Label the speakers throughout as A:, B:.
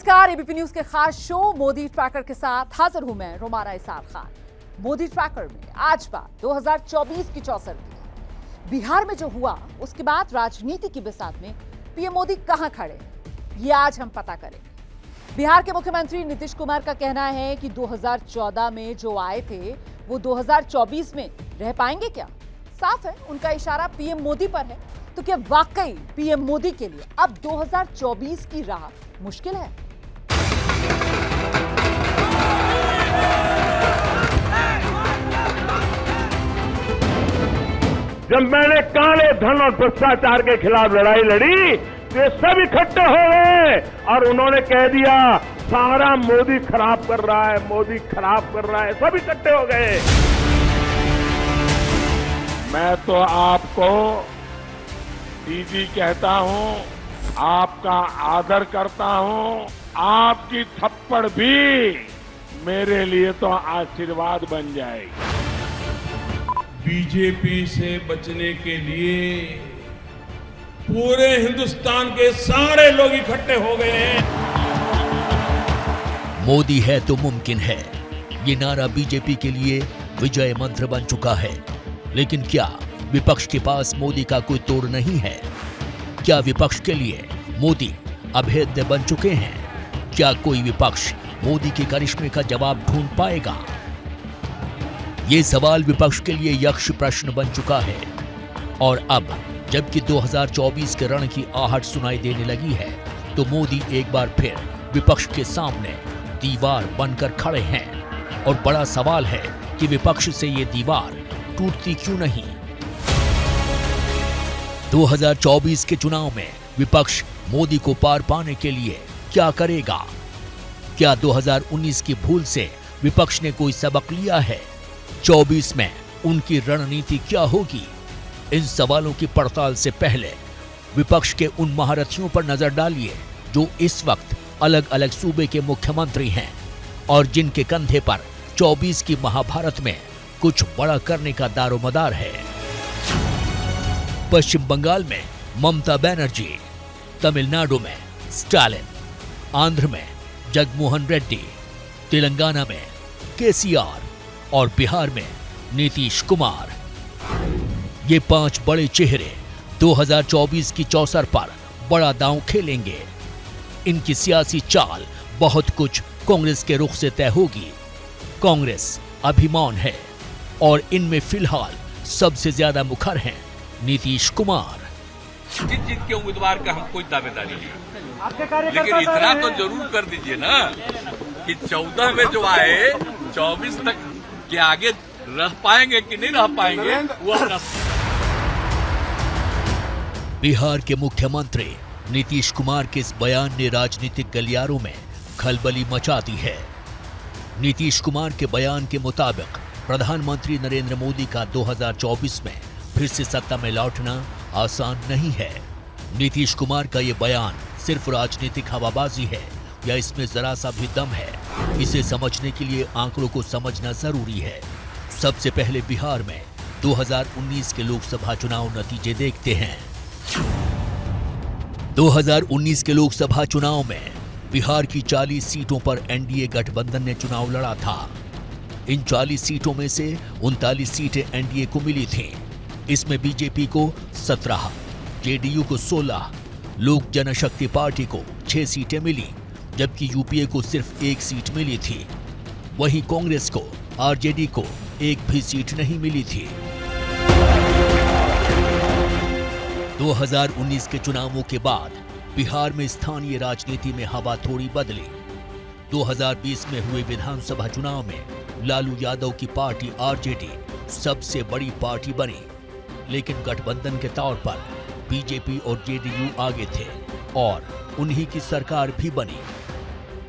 A: नमस्कार, ABP news के खास शो मोदी ट्रैकर के साथ हाजिर हूं मैं रोमारा इसार खान। मोदी ट्रैकर में आज बात 2024 की चौसर की। बिहार में जो हुआ उसके बाद राजनीति की बिसात में पीएम मोदी कहां खड़े, ये आज हम पता करेंगे। बिहार के मुख्यमंत्री नीतीश कुमार का कहना है कि 2014 में जो आए थे वो 2024 में रह पाएंगे क्या? साफ है उनका इशारा पीएम मोदी पर है। तो क्या वाकई पीएम मोदी के लिए अब 2024 की राह मुश्किल है?
B: जब मैंने काले धन और भ्रष्टाचार के खिलाफ लड़ाई लड़ी तो ये सब इकट्ठे हो गए और उन्होंने कह दिया सारा मोदी खराब कर रहा है, मोदी खराब कर रहा है, सब इकट्ठे हो गए। मैं तो आपको दीदी कहता हूं, आपका आदर करता हूं, आपकी थप्पड़ भी मेरे लिए तो आशीर्वाद बन जाएगी।
C: बीजेपी से बचने के लिए पूरे हिंदुस्तान के सारे लोग इकट्ठे हो गए हैं।
D: मोदी है तो मुमकिन है, ये नारा बीजेपी के लिए विजय मंत्र बन चुका है। लेकिन क्या विपक्ष के पास मोदी का कोई तोड़ नहीं है? क्या विपक्ष के लिए मोदी अभेद्य बन चुके हैं? क्या कोई विपक्ष मोदी के करिश्मे का जवाब ढूंढ पाएगा? ये सवाल विपक्ष के लिए यक्ष प्रश्न बन चुका है। और अब जबकि 2024 के रण की आहट सुनाई देने लगी है तो मोदी एक बार फिर विपक्ष के सामने दीवार बनकर खड़े हैं। और बड़ा सवाल है कि विपक्ष से ये दीवार टूटती क्यों नहीं? 2024 के चुनाव में विपक्ष मोदी को पार पाने के लिए क्या करेगा? क्या 2019 की भूल से विपक्ष ने कोई सबक लिया है? 24 में उनकी रणनीति क्या होगी? इन सवालों की पड़ताल से पहले विपक्ष के उन महारथियों पर नजर डालिए जो इस वक्त अलग अलग सूबे के मुख्यमंत्री हैं और जिनके कंधे पर 24 की महाभारत में कुछ बड़ा करने का दारोमदार है। पश्चिम बंगाल में ममता बनर्जी, तमिलनाडु में स्टालिन, आंध्र में जगनमोहन रेड्डी, तेलंगाना में केसीआर और बिहार में नीतीश कुमार। ये 5 बड़े चेहरे 2024 की चौसर पर बड़ा दांव खेलेंगे। इनकी सियासी चाल बहुत कुछ कांग्रेस के रुख से तय होगी। कांग्रेस अभिमान है और इनमें फिलहाल सबसे ज्यादा मुखर हैं नीतीश कुमार।
E: जीत के उम्मीदवार का हम कोई दावेदारी नहीं, लेकिन इतना तो जरूर कर दीजिए ना कि 14 में जो आए 24 तक के आगे रह पाएंगे कि नहीं रह पाएंगे वह
D: बिहार के मुख्यमंत्री नीतीश कुमार के इस बयान ने राजनीतिक गलियारों में खलबली मचा दी है। नीतीश कुमार के बयान के मुताबिक प्रधानमंत्री नरेंद्र मोदी का 2024 में फिर से सत्ता में लौटना आसान नहीं है। नीतीश कुमार का ये बयान सिर्फ राजनीतिक हवाबाजी है या इसमें जरा सा भी दम है? इसे समझने के लिए आंकड़ों को समझना जरूरी है। सबसे पहले बिहार में 2019 के लोकसभा चुनाव नतीजे देखते हैं। 2019 के लोकसभा चुनाव में बिहार की 40 सीटों पर एनडीए गठबंधन ने चुनाव लड़ा था। इन 40 सीटों में से 39 सीटें एनडीए को मिली थीं। इसमें बीजेपी को 17, जेडीयू को 16, लोक जनशक्ति पार्टी को 6 सीटें मिली, जबकि यूपीए को सिर्फ 1 सीट मिली थी। वहीं कांग्रेस को, आरजेडी को 1 भी सीट नहीं मिली थी। 2019 के चुनावों के बाद बिहार में स्थानीय राजनीति में हवा थोड़ी बदली। 2020 में हुए विधानसभा चुनाव में लालू यादव की पार्टी आरजेडी सबसे बड़ी पार्टी बनी, लेकिन गठबंधन के तौर पर बीजेपी और जेडीयू आगे थे और उन्हीं की सरकार भी बनी।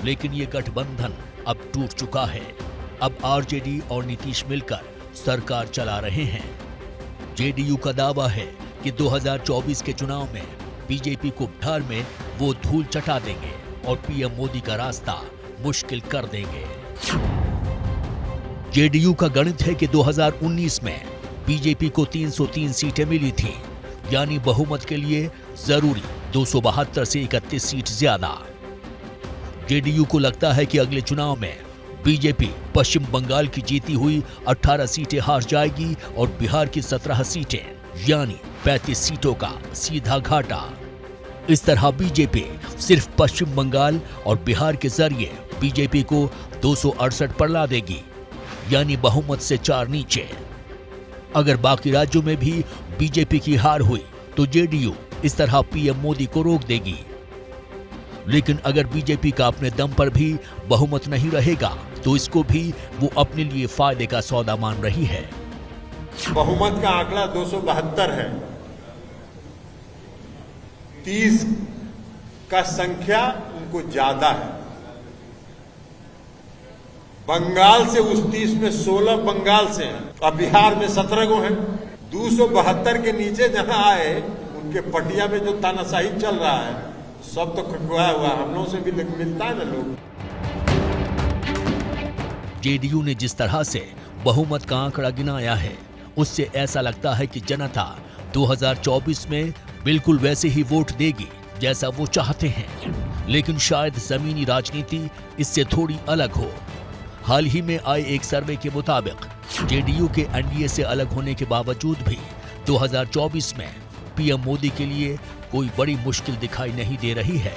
D: लेकिन ये गठबंधन अब टूट चुका है। अब आरजेडी और नीतीश मिलकर सरकार चला रहे हैं। जेडीयू का दावा है कि 2024 के चुनाव में बीजेपी को बिहार में वो धूल चटा देंगे और पीएम मोदी का रास्ता मुश्किल कर देंगे। जेडीयू का गणित है कि 2019 में बीजेपी को 303 सीटें मिली थी, यानी बहुमत के लिए जरूरी 272 से 31 सीट ज्यादा। जेडीयू को लगता है कि अगले चुनाव में बीजेपी पश्चिम बंगाल की जीती हुई 18 सीटें हार जाएगी और बिहार की 17 सीटें यानी 35 सीटों का सीधा घाटा। इस तरह बीजेपी सिर्फ पश्चिम बंगाल और बिहार के जरिए बीजेपी को 268 पर ला देगी, यानी बहुमत से 4 नीचे। अगर बाकी राज्यों में भी बीजेपी की हार हुई तो जेडीयू इस तरह पीएम मोदी को रोक देगी। लेकिन अगर बीजेपी का अपने दम पर भी बहुमत नहीं रहेगा तो इसको भी वो अपने लिए फायदे का सौदा मान रही है।
F: बहुमत का आंकड़ा 272 है, 30 का संख्या उनको ज्यादा है। बंगाल से उस 30 में 16 बंगाल से हैं और बिहार में 17 गो हैं। 272 के नीचे जहां आए उनके पटिया में जो तानाशाही चल रहा है सब तो खटवाया हुआ, हम लोगों से भी मिलता है ना लोग।
D: जेडीयू ने जिस तरह से बहुमत का आंकड़ा गिनाया है उससे ऐसा लगता है कि जनता 2024 में बिल्कुल वैसे ही वोट देगी जैसा वो चाहते हैं। लेकिन शायद जमीनी राजनीति इससे थोड़ी अलग हो। हाल ही में आए एक सर्वे के मुताबिक जेडीयू के एनडीए से अलग होने के बावजूद भी 2024 में पीएम मोदी के लिए कोई बड़ी मुश्किल दिखाई नहीं दे रही है।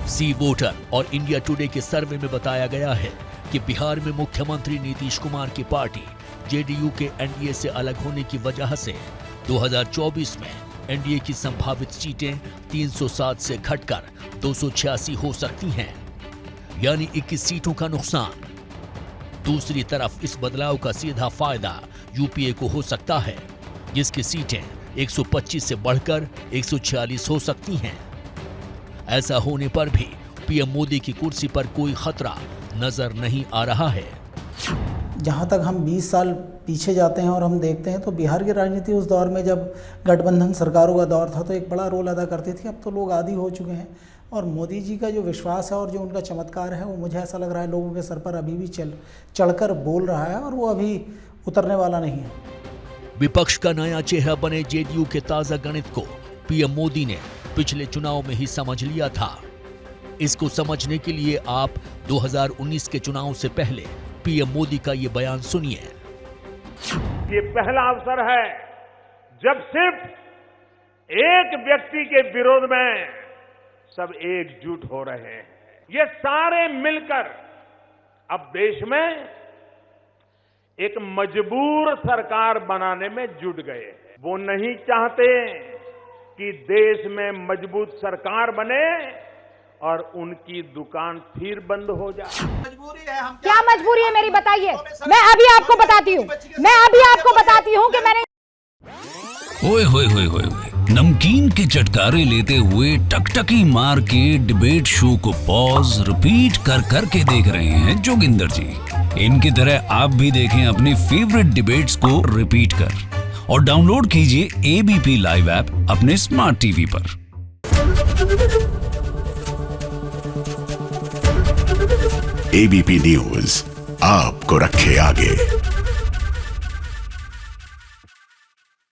D: सी वोटर और इंडिया टुडे के सर्वे में बताया गया है कि बिहार में मुख्यमंत्री नीतीश कुमार की पार्टी जेडीयू के एनडीए से अलग होने की वजह से 2024 में एनडीए की संभावित सीटें 307 से घटकर 286 हो सकती हैं, यानी 21 सीटों का नुकसान। दूसरी तरफ इस बदलाव का सीधा फायदा यूपीए को हो सकता है, जिसकी सीटें 125 से बढ़कर 146 हो सकती हैं। ऐसा होने पर भी पीएम मोदी की कुर्सी पर कोई खतरा नजर नहीं आ रहा है।
G: जहाँ तक हम 20 साल पीछे जाते हैं और हम देखते हैं तो बिहार की राजनीति उस दौर में जब गठबंधन सरकारों का दौर था तो एक बड़ा रोल अदा करती थी। अब तो लोग आदी हो चुके हैं और मोदी जी का जो विश्वास है और जो उनका चमत्कार है वो मुझे ऐसा लग रहा है लोगों के सर पर अभी भी चढ़कर बोल रहा है और वो अभी उतरने वाला नहीं है।
D: विपक्ष का नया चेहरा बने जेडीयू के ताजा गणित को पीएम मोदी ने पिछले चुनाव में ही समझ लिया था। इसको समझने के लिए आप 2019 के चुनाव से पहले पीएम मोदी का ये बयान सुनिए।
B: ये पहला अवसर है जब सिर्फ एक व्यक्ति के विरोध में सब एकजुट हो रहे हैं। ये सारे मिलकर अब देश में एक मजबूर सरकार बनाने में जुट गए हैं। वो नहीं चाहते कि देश में मजबूत सरकार बने और उनकी दुकान फिर बंद हो जाए।
H: क्या मजबूरी है मेरी बताइए, मैं अभी आपको बताती हूँ कि मैंने
I: ओए होए होए होए नमकीन के चटकारे लेते हुए टकटकी मार के डिबेट शो को पॉज रिपीट कर करके देख रहे हैं जोगिंदर जी। इनकी तरह आप भी देखें अपनी फेवरेट डिबेट्स को रिपीट कर और डाउनलोड कीजिए एबीपी लाइव ऐप अपने स्मार्ट टीवी पर।
J: एबीपी न्यूज आपको रखे आगे।